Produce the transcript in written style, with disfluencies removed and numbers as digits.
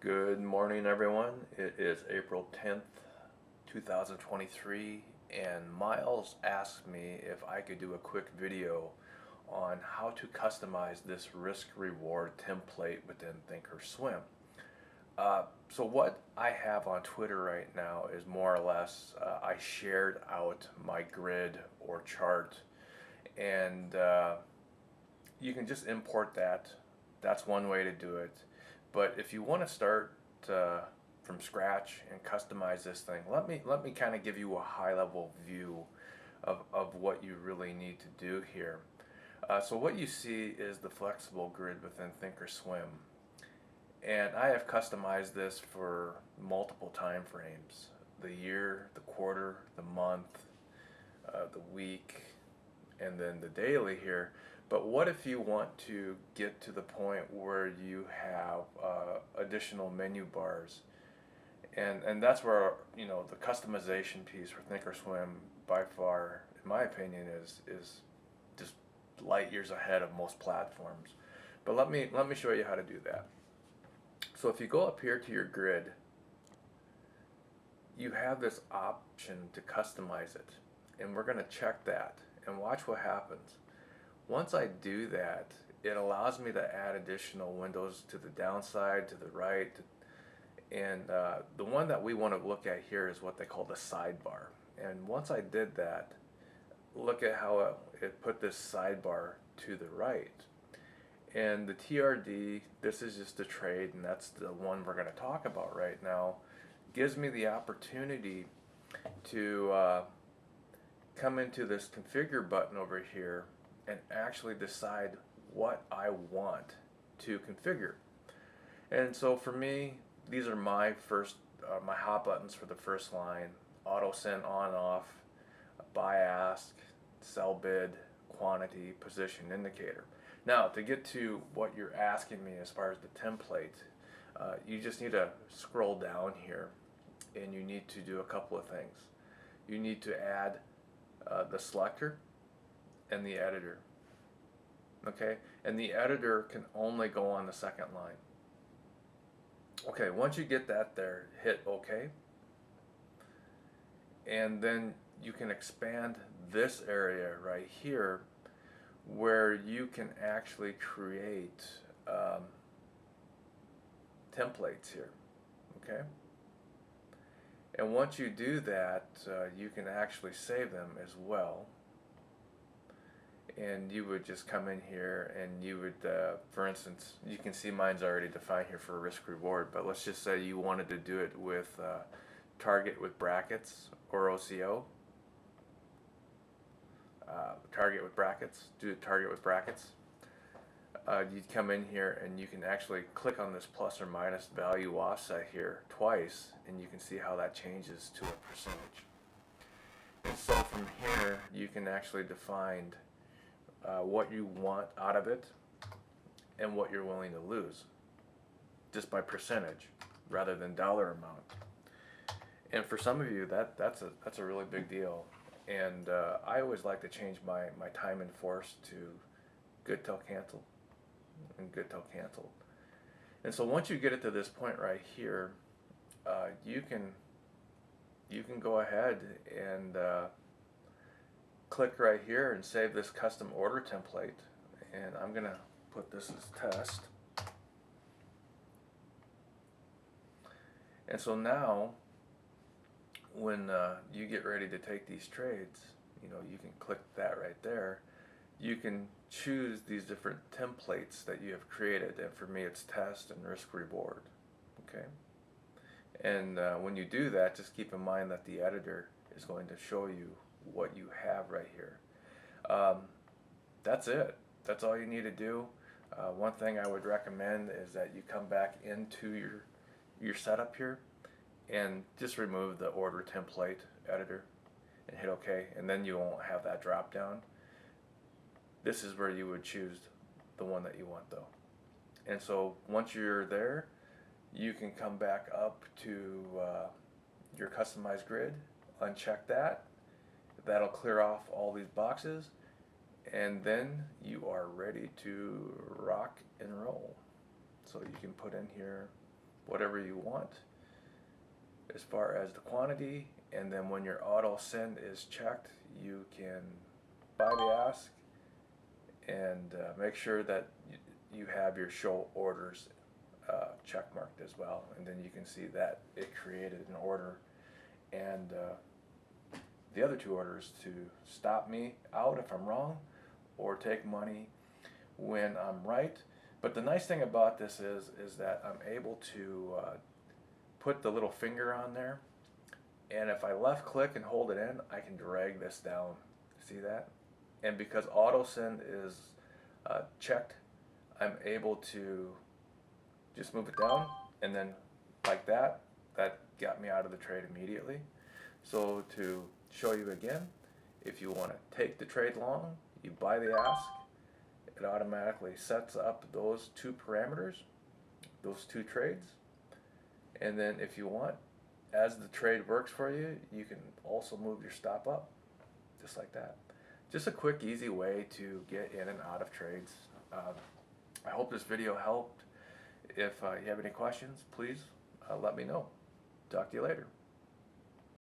Good morning, everyone. It is April 10th, 2023, and Miles asked me if I could do a quick video on how to customize this risk-reward template within Thinkorswim. So what I have on Twitter right now is more or less I shared out my grid or chart, and you can just import that. That's one way to do it. But if you want to start uh, from scratch and customize this thing, let me kind of give you a high level view of what you really need to do here. So what you see is the flexible grid within Thinkorswim, and I have customized this for multiple time frames: the year, the quarter, the month, the week, and then the daily here. But what if you want to get to the point where you have additional menu bars? And that's where, the customization piece for Thinkorswim by far, in my opinion, is just light years ahead of most platforms. But let me show you how to do that. So if you go up here to your grid, you have this option to customize it, and we're going to check that and watch what happens. Once I do that, it allows me to add additional windows to the downside, to the right, and the one that we want to look at here is what they call the sidebar. And once I did that, look at how it put this sidebar to the right. And the TRD, this is just a trade, and that's the one we're going to talk about right now, gives me the opportunity to come into this configure button over here and actually decide what I want to configure. And so for me, these are my my hot buttons for the first line: auto send on off, buy ask, sell bid, quantity, position indicator. Now to get to what you're asking me as far as the template, you just need to scroll down here, and you need to do a couple of things. You need to add the selector and the editor. Okay, and the editor can only go on the second line. Okay, once you get that there, hit OK, and then you can expand this area right here where you can actually create templates here. Okay, and once you do that, you can actually save them as well. And you would just come in here and you would, for instance, you can see mine's already defined here for risk reward, but let's just say you wanted to do it with target with brackets or OCO. Target with brackets, do target with brackets. You'd come in here and you can actually click on this plus or minus value offset here twice, and you can see how that changes to a percentage. And so from here, you can actually define what you want out of it and what you're willing to lose, just by percentage rather than dollar amount. And for some of you, that's a really big deal. And I always like to change my time in force to good till canceled and good till canceled. And so once you get it to this point right here, you can go ahead and click right here and save this custom order template, and I'm gonna put this as test. And so now when you get ready to take these trades, you can click that right there. You can choose these different templates that you have created, and for me it's test and risk reward. Okay, and when you do that, just keep in mind that the editor is going to show you what you have right here. That's it. That's all you need to do. One thing I would recommend is that you come back into your setup here and just remove the order template editor and hit OK, and then you won't have that drop down. This is where you would choose the one that you want though. And so once you're there, you can come back up to your customized grid, uncheck that. That'll clear off all these boxes, and then you are ready to rock and roll. So you can put in here whatever you want as far as the quantity, and then when your auto send is checked, you can buy the ask and make sure that you have your show orders check marked as well, and then you can see that it created an order, and the other two orders to stop me out if I'm wrong or take money when I'm right. But the nice thing about this is that I'm able to put the little finger on there, and if I left click and hold it in, I can drag this down. See that? And because auto send is checked, I'm able to just move it down, and then like that got me out of the trade immediately. So to show you again, if you want to take the trade long, you buy the ask, it automatically sets up those two parameters, those two trades, and then if you want, as the trade works for you, you can also move your stop up, just like that. Just a quick, easy way to get in and out of trades. I hope this video helped. If you have any questions, please let me know. Talk to you later.